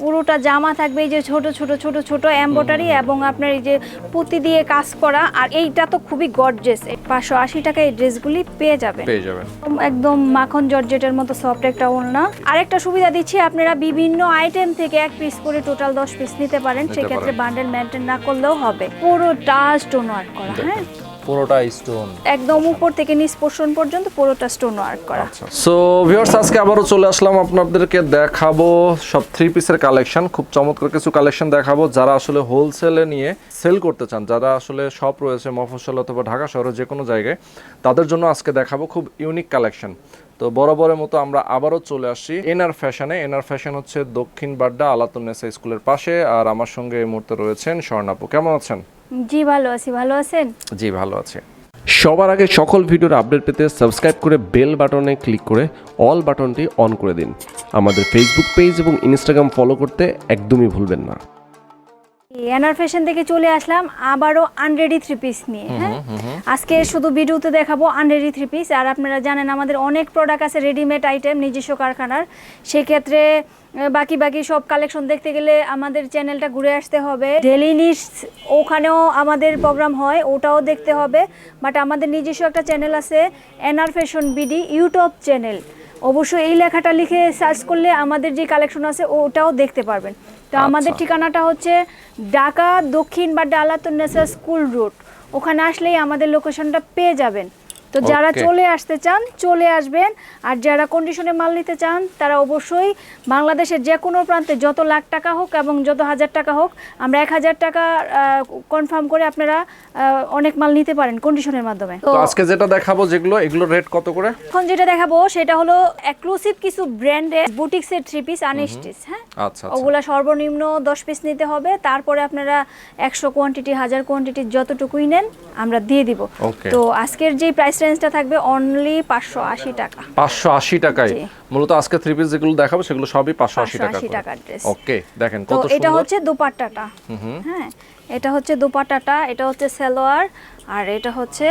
পুরোটা জামা থাকবে এই যে ছোট ছোট ছোট ছোট এমব্রয়ডারি এবং আপনার এই যে পুঁতি দিয়ে কাজ করা। আর এইটা তো খুবই গর্জিয়াস। 580 টাকায় এই ড্রেসগুলি পেয়ে যাবেন। একদম মাখন জর্জেটের মতো সফট একটা ওড়না। আরেকটা সুবিধা দিচ্ছি, আপনারা বিভিন্ন আইটেম থেকে এক পিস করে টোটাল 10 পিস নিতে পারেন। সেক্ষেত্রে বান্ডেল মেনটেন না করলেও হবে। পুরোটা স্টোন ওয়ার্ক করা, হ্যাঁ পুরোটা স্টোন, একদম উপর থেকে নিচ পোরশন পর্যন্ত পুরোটা স্টোন ওয়ার্ক করা। সো ভিউয়ার্স, আজকে আবারও চলে আসলাম আপনাদেরকে দেখাবো সব 3 পিসের কালেকশন। খুব চমৎকার কিছু কালেকশন দেখাবো যারা আসলে হোলসেলে নিয়ে সেল করতে চান, যারা আসলে শপ রয়েছে মফস্বল অথবা ঢাকা শহরে যে কোনো জায়গায়, তাদের জন্য আজকে দেখাবো খুব ইউনিক কালেকশন। তো বরাবরের মতো আমরা আবারও চলে আসছি এনআর ফ্যাশনে। এনআর ফ্যাশন হচ্ছে দক্ষিণ বাড্ডা আলাতুন্নেসা স্কুলের পাশে। আর আমার সঙ্গে এই মুহূর্তে রয়েছেন স্বর্ণাপু। কেমন আছেন? জি ভালো আছি, ভালো আছেন? জি ভালো আছি। সবার আগে সকল ভিডিওর আপডেট পেতে সাবস্ক্রাইব করে বেল বাটনে ক্লিক করে অল বাটনটি অন করে দিন। আমাদের ফেসবুক পেজ এবং ইনস্টাগ্রাম ফলো করতে একদমই ভুলবেন না। এনআর ফ্যাশন থেকে চলে আসলাম আবারও আনরেডি 3 পিস নিয়ে। হ্যাঁ, আজকে শুধু ভিডিওতে দেখাবো আনরেডি 3 পিস। আর আপনারা জানেন আমাদের অনেক প্রোডাক্ট আছে রেডিমেড আইটেম নিজস্ব কারখানার। সেক্ষেত্রে বাকি সব কালেকশন দেখতে গেলে আমাদের চ্যানেলটা ঘুরে আসতে হবে। ডেলি নিডস ওখানেও আমাদের প্রোগ্রাম হয়, ওটাও দেখতে হবে। বাট আমাদের নিজস্ব একটা চ্যানেল আছে NR fashion BD YouTube channel. অবশ্যই এই লেখাটা লিখে সার্চ করলে আমাদের যে কালেকশন আছে ওটাও দেখতে পারবেন। তো আমাদের ঠিকানাটা হচ্ছে ঢাকা দক্ষিণ বাড্ডা আলাতুন্নেসা স্কুল রোড। ওখানে আসলেই আমাদের লোকেশনটা পেয়ে যাবেন। তো যারা চলে আসতে চান চলে আসবেন, আর যারা কন্ডিশনে মাল নিতে চান তারা অবশ্যই বাংলাদেশের যে কোনো প্রান্তে যত লাখ টাকা হোক এবং যত হাজার টাকা হোক, আমরা 1000 টাকা কনফার্ম করে আপনারা অনেক মাল নিতে পারেন কন্ডিশনের মাধ্যমে। তো আজকে যেটা দেখাবো যেগুলো, এগুলো রেট কত করে? এখন যেটা দেখাবো সেটা হলো এক্সক্লুসিভ কিছু ব্র্যান্ডের বুটিক্সের 3 পিস আনস্টিচ। হ্যাঁ, আচ্ছা, ওগুলা সর্বনিম্ন 10 পিস নিতে হবে। তারপরে আপনারা 100 কোয়ান্টিটি 1000 কোয়ান্টিটি যতটুকুই নেন আমরা দিয়ে দিব। তো আজকের যে প্রাইস রেঞ্জটা থাকবে অনলি 580 টাকা। 580 টাকায় মূলত আজকে 3 পিস যেগুলো দেখাবো সেগুলো সবই 580 টাকার ড্রেস। ওকে, দেখেন কত সুন্দর। এটা হচ্ছে দোপাট্টাটা। হ্যাঁ, এটা হচ্ছে দোপাট্টাটা, এটা হচ্ছে সালোয়ার, আর এটা হচ্ছে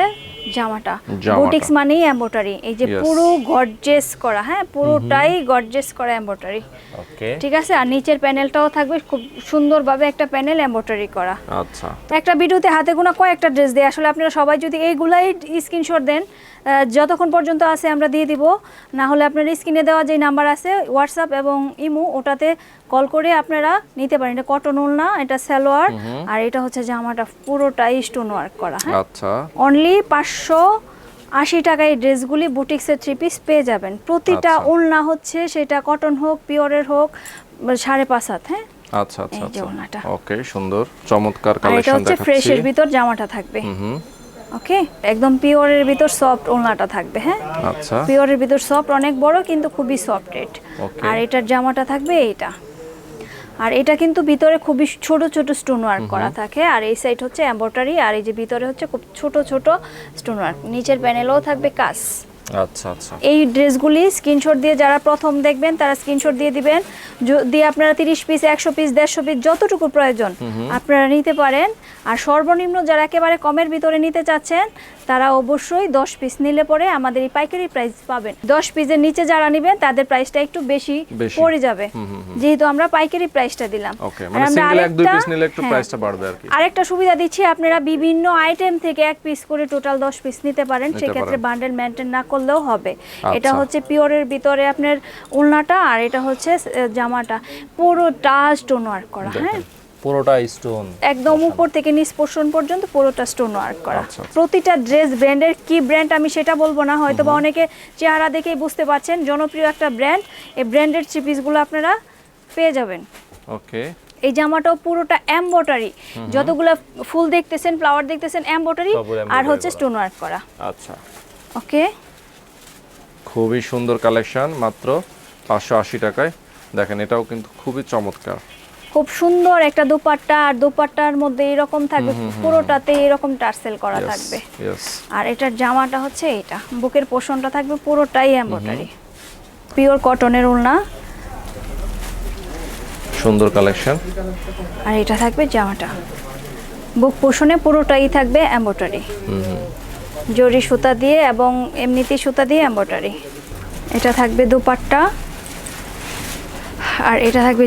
জামাটা। বুটিক্স মানেই এমব্রয়ডারি। এই যে পুরো গর্জিয়াস করা, হ্যাঁ পুরোটাই গর্জিয়াস করা এমব্রয়ডারি। ওকে, ঠিক আছে। আর নিচের প্যানেলটাও থাকবে খুব সুন্দরভাবে একটা প্যানেল এমব্রয়ডারি করা। আচ্ছা, একটা ভিডিওতে হাতে গোনা কয়েকটা ড্রেস দেয়। আসলে আপনারা সবাই যদি এইগুলাই স্ক্রিনশট দেন, যতক্ষণ পর্যন্ত আছে আমরা দিয়ে দিব। না হলে আপনার স্ক্রিনে দেওয়া যে নাম্বার আছে হোয়াটসঅ্যাপ এবং ইমো, ওটাতে কল করে আপনারা নিতে পারেন। এটা কটন উল না, এটা সালোয়ার, আর এটা হচ্ছে জামাটা পুরোটাই স্টোন ওয়ার্ক করা। হ্যাঁ, আচ্ছা, অনলি 580 টাকায় ড্রেসগুলি বুটিক্সের 3 পিস পেয়ে যাবেন। প্রতিটা ওড়না হচ্ছে সেটা কটন হোক পিওরের হোক 5.5 হাত। হ্যাঁ, আচ্ছা আচ্ছা আচ্ছা, ওকে, সুন্দর চমৎকার কালেকশন দেখাচ্ছি। এটা হচ্ছে ফ্রেশের ভিতর জামাটা থাকবে। ওকে, একদম পিওরের ভিতর সফট ওড়নাটা থাকবে। হ্যাঁ, আচ্ছা, পিওরের ভিতর সফট, অনেক বড় কিন্তু খুবই সফট রেট। আর এটার জামাটা থাকবে এইটা। আর এটা কিন্তু ভিতরে খুবই ছোট ছোট স্টোন ওয়ার্ক করা থাকে। আর এই সাইড হচ্ছে এমব্রয়ডারি, আর এই যে ভিতরে হচ্ছে খুব ছোট ছোট স্টোন ওয়ার্ক। নিচের প্যানেলেও থাকবে কাজ। আচ্ছা আচ্ছা, এই ড্রেসগুলি স্ক্রিনশট দিয়ে যারা প্রথম দেখবেন তারা স্ক্রিনশট দিয়ে দিবেন। যদি আপনারা 30 পিস 100 পিস 150 পিস যতটুকু প্রয়োজন আপনারা নিতে পারেন। আর সর্বনিম্ন যারা একেবারে কমের ভিতরে নিতে চাচ্ছেন তারা অবশ্যই 10 পিস নিলে পরে আমাদের এই পাইকারি প্রাইস পাবেন। 10 পিসের নিচে যারা নেবেন তাদের প্রাইসটা একটু বেশি পড়ে যাবে, যেহেতু আমরা পাইকারি প্রাইসটা দিলাম। মানে সিঙ্গেল 1-2 পিস নিলে একটু প্রাইসটা বাড়বে আর কি। আরেকটা সুবিধা দিচ্ছি, আপনারা বিভিন্ন আইটেম থেকে এক পিস করে টোটাল 10 পিস নিতে পারেন। সেক্ষেত্রে বান্ডেল মেনটেন না করলেও হবে। এটা হচ্ছে পিওরের ভিতরে আপনার ওড়নাটা, আর এটা হচ্ছে জামাটা পুরোটা স্টোন ওয়ার্ক করা। হ্যাঁ, পুরোটা স্টোন, একদম উপর থেকে নিচ পোরশন পর্যন্ত পুরোটা স্টোন ওয়ার্ক করা। প্রতিটা ড্রেস ব্র্যান্ডের কি ব্র্যান্ড আমি সেটা বলবো না, হয়তো বা অনেকে চেহারা দেখেই বুঝতে পারছেন। জনপ্রিয় একটা ব্র্যান্ড, এই ব্র্যান্ডের 3 পিসগুলো আপনারা পেয়ে যাবেন। ওকে, এই জামাটাও পুরোটা এমব্রয়ডারি, যতগুলো ফুল দেখতেছেন ফ্লাওয়ার দেখতেছেন এমব্রয়ডারি আর হচ্ছে স্টোন ওয়ার্ক করা। আচ্ছা, ওকে, খুবই সুন্দর কালেকশন, মাত্র 580 টাকায়। দেখেন এটাও কিন্তু খুবই চমৎকার, খুব সুন্দর একটা দোপাট্টা। আর দোপাট্টার মধ্যে এরকম থাকবে, পুরোটাতে এরকম টার্সেল করা থাকবে। আর এটার জামাটা হচ্ছে এটা, বুকের পোর্শনটা থাকবে পুরোটাই এমব্রয়ডারি, পিওর কটনের ওড়না, সুন্দর কালেকশন। আর এটা থাকবে জামাটা, বুক পোর্শনে পুরোটাই থাকবে এমব্রয়ডারি, জরি সুতা দিয়ে এবং এমনিতেই সুতা দিয়ে এমব্রয়ডারি। এটা থাকবে দোপাট্টা, আর এটা থাকবে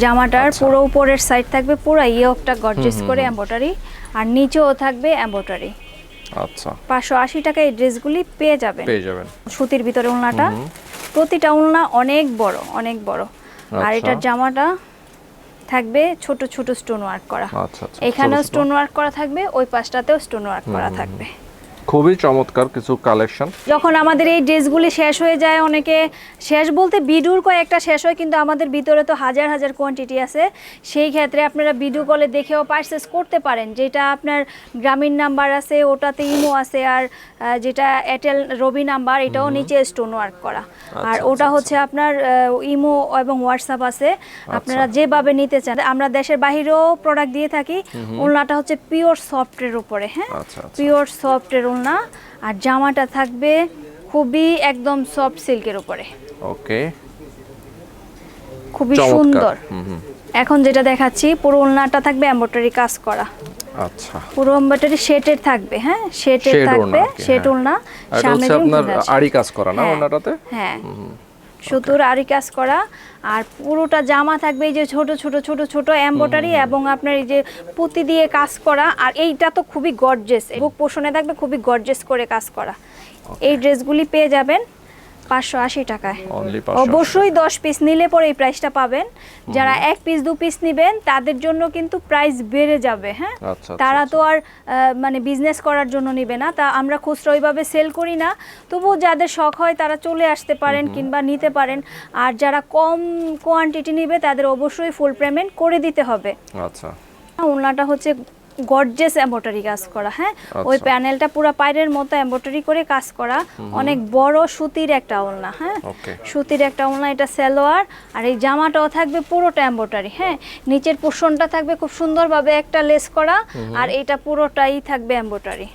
জামাটার পুরো উপরের সাইড থাকবে পুরো ইয়োকটা গর্জিয়াস করে এমব্রয়ডারি, আর নিচেও থাকবে এমব্রয়ডারি। আচ্ছা, 580 টাকায় এই ড্রেসগুলি পেয়ে যাবেন। সুতির ভিতরে ওড়নাটা, প্রতিটা ওড়না অনেক বড় অনেক বড়। আর এটার জামাটা থাকবে ছোট ছোট স্টোন ওয়ার্ক করা। এখানেও স্টোন ওয়ার্ক করা থাকবে, ওই পাশটাতেও স্টোন ওয়ার্ক করা থাকবে। খুবই চমৎকার কিছু কালেকশন। যখন আমাদের এই ড্রেসগুলি শেষ হয়ে যায়, অনেকে শেষ বলতে ভিডিওর কয়েকটা শেষ হয়, কিন্তু আমাদের ভিতরে তো হাজার হাজার কোয়ান্টিটি আছে। সেই ক্ষেত্রে আপনারা ভিডিও কলে দেখেও পারচেস করতে পারেন। যেটা আপনার গ্রামীণ নাম্বার আছে ওটাতে ইমো আছে, আর যেটা এয়ারটেল রবি নাম্বার এটাও নিচে স্টোন ওয়ার্ক করা। আর ওটা হচ্ছে আপনার ইমো এবং হোয়াটসঅ্যাপ আছে, আপনারা যেভাবে নিতে চান। আমরা দেশের বাইরেও প্রোডাক্ট দিয়ে থাকি। ওড়নাটা হচ্ছে পিওর সফটের উপরে, হ্যাঁ পিওর সফটের ওড়না। আর জামাটা থাকবে খুবই একদম সফট সিল্কের উপরে, ওকে, খুবই সুন্দর। এখন যেটা দেখাচ্ছি পুরো ওড়নাটা থাকবে এমব্রয়ডারি কাজ করা। আচ্ছা, পুরো এমব্রয়ডারি শেটের থাকবে, হ্যাঁ শেটের থাকবে, শেট ওড়না। সামনে আপনার আড়ি কাজ করা না ওড়নাটাতে? হ্যাঁ, সুতোর আড়ি কাজ করা। আর পুরোটা জামা থাকবে এই যে ছোট ছোট ছোট ছোট এমব্রয়ডারি, এবং আপনার এই যে পুঁতি দিয়ে কাজ করা। আর এইটা তো খুবই গর্জিয়াস, বুক পোষণে থাকবে খুবই গর্জিয়াস করে কাজ করা। এই ড্রেসগুলি পেয়ে যাবেন 580 টাকায়। অবশ্যই 10 পিস নিলে পরে এই প্রাইসটা পাবেন। যারা 1 পিস 2 পিস নেবেন তাদের জন্য কিন্তু প্রাইস বেড়ে যাবে, হ্যাঁ। তারা তো আর মানে বিজনেস করার জন্য নেবে না, তা আমরা খুচরা ওইভাবে সেল করি না। তবুও যাদের শখ হয় তারা চলে আসতে পারেন কিংবা নিতে পারেন। আর যারা কম কোয়ান্টিটি নেবে তাদের অবশ্যই ফুল পেমেন্ট করে দিতে হবে। আচ্ছা, ওড়নাটা হচ্ছে গর্জিয়াস এমব্রয়ডারি কাজ করা, হ্যাঁ। ওই প্যানেলটা পুরো পায়ের মতো এমব্রয়ডারি করে কাজ করা, অনেক বড় সুতির একটা ওড়না, হ্যাঁ সুতির একটা ওড়না। এটা সালোয়ার, আর এই জামাটাও থাকবে পুরোটা এমব্রয়ডারি, হ্যাঁ। নিচের পোরশনটা থাকবে খুব সুন্দরভাবে একটা লেস করা, আর এটা পুরোটাই থাকবে এমব্রয়ডারি।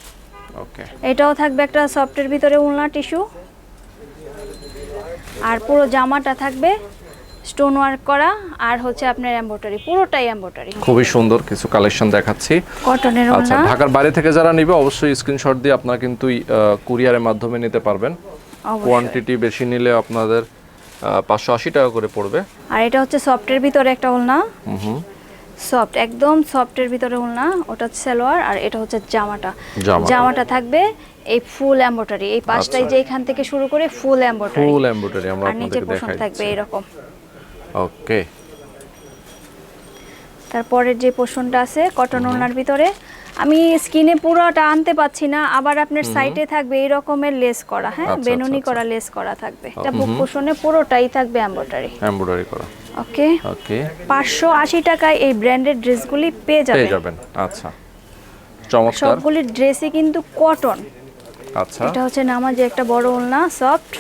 ওকে, এটাও থাকবে একটা সফটের ভিতরে ওড়না টিস্যু, আর পুরো জামাটা থাকবে স্টোন ওয়ার্ক করা, আর হচ্ছে আপনার এমব্রয়ডারি, পুরোটাই এমব্রয়ডারি। খুবই সুন্দর কিছু কালেকশন দেখাচ্ছি কটনের ওড়না। আচ্ছা, ঢাকার বাইরে থেকে যারা নেবে অবশ্যই স্ক্রিনশট দিয়ে আপনারা কিন্তু কুরিয়ারের মাধ্যমে নিতে পারবেন। কোয়ান্টিটি বেশি নিলে আপনাদের 580 টাকা করে পড়বে। আর এটা হচ্ছে সফটের ভিতরে একটা ওড়না, সফট একদম সফটের ভিতরে ওড়না। ওটা হচ্ছে সালোয়ার, আর এটা হচ্ছে জামাটা থাকবে এই ফুল এমব্রয়ডারি, এই পাশটাই যে এখান থেকে শুরু করে ফুল এমব্রয়ডারি আমরা আপনাদেরকে দেখাই থাকবে এরকম। ওকে, তারপরে যে পোরশনটা আছে কটন ওড়নার ভিতরে, আমি স্কিনে পুরোটা আনতে পাচ্ছি না, আবার আপনার সাইডে থাকবে এই রকমের লেস করা, হ্যাঁ বেনুনি করা লেস করা থাকবে। এটা বুক পোরশনে পুরোটাই থাকবে এমব্রয়ডারি করা। ওকে, 580 টাকায় এই ব্র্যান্ডেড ড্রেসগুলি পেয়ে যাবেন। আচ্ছা, চমৎকার। সবগুলি ড্রেসই কিন্তু কটন। আচ্ছা, এটা হচ্ছে নামাজে একটা বড় ওড়না সফট,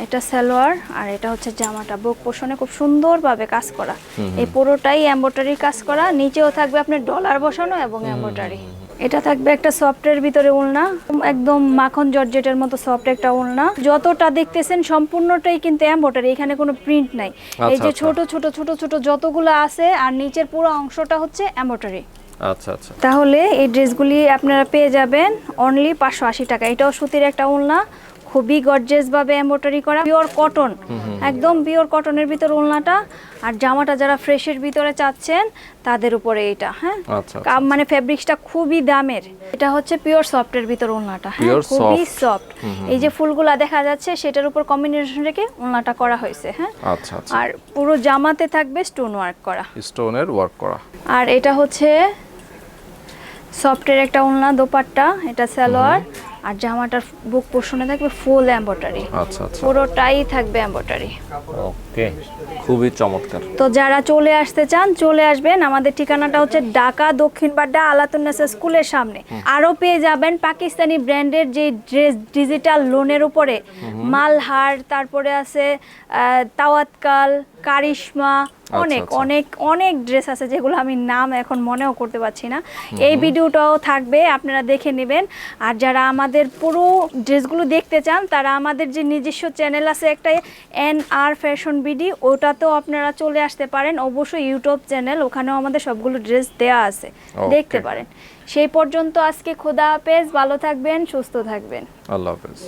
এটা সালোয়ার, আর এটা হচ্ছে জামাটা বুক পোষণে খুব সুন্দরভাবে কাজ করা। এই পুরোটাই এমব্রয়ডারি কাজ করা, নিচেও থাকবে আপনার ডলার বসানো এবং এমব্রয়ডারি। এটা থাকবে একটা সফটের ভিতরে ওড়না, একদম মাখন জর্জেটের মতো সফট একটা ওড়না। যতটা দেখতেছেন সম্পূর্ণটাই কিন্তু এমব্রয়ডারি, এখানে কোনো প্রিন্ট নাই। এই যে ছোট ছোট ছোট ছোট যতগুলো আছে, আর নিচের পুরো অংশটা হচ্ছে এমব্রয়ডারি। আচ্ছা আচ্ছা, তাহলে এই ড্রেসগুলি আপনারা পেয়ে যাবেন অনলি 580 টাকা। এটাও সুতির একটা ওড়না, খুবই গর্জিয়াস ভাবে এমব্রয়ডারি করা, পিওর কটন, একদম পিওর কটনের ভিতর ওড়নাটা। আর জামাটা যারা ফ্রেশের ভিতরে চাচ্ছেন তাদের উপরে এটা, হ্যাঁ মানে ফেব্রিক্সটা খুবই দামের। এটা হচ্ছে পিওর সফটের ভিতর ওড়নাটা, হ্যাঁ খুবই সফট। এই যে ফুলগুলা দেখা যাচ্ছে সেটার উপর কম্বিনেশন রেখে ওড়নাটা করা হয়েছে, হ্যাঁ। আচ্ছা আচ্ছা, আর পুরো জামাতে থাকবে স্টোন ওয়ার্ক করা, স্টোনের ওয়ার্ক করা। আর এটা হচ্ছে সফটের একটা ওড়না দোপাট্টা, এটা সালোয়ার, আর জামাটার বুক পোর্শনে থাকবে ফুল এমব্রয়ডারি। আচ্ছা আচ্ছা, পুরোটাই থাকবে এমব্রয়ডারি। ওকে, খুবই চমৎকার। তো যারা চলে আসতে চান চলে আসবেন। আমাদের ঠিকানাটা হচ্ছে ঢাকা দক্ষিণ বাড্ডা আলাতুন্নেসা স্কুলের সামনে। আরো পেয়ে যাবেন পাকিস্তানি ব্র্যান্ডের যে ড্রেস ডিজিটাল লোনের উপরে, মালহার, তারপরে আছে তাওয়াক্কাল, কারিশমা, অনেক অনেক অনেক ড্রেস আছে যেগুলো আমি নাম এখন মনেও করতে পারছি না। এই ভিডিওটাও থাকবে, আপনারা দেখে নেবেন। আর যারা আমাদের পুরো ড্রেসগুলো দেখতে চান তারা আমাদের যে নিজস্ব চ্যানেল আছে একটা NR ফ্যাশন বিডি, ওটাতেও আপনারা চলে আসতে পারেন। অবশ্যই ইউটিউব চ্যানেল, ওখানেও আমাদের সবগুলো ড্রেস দেয়া আছে, দেখতে পারেন। সেই পর্যন্ত আজকে খোদা হাফেজ, ভালো থাকবেন, সুস্থ থাকবেন, আল্লাহ হাফেজ।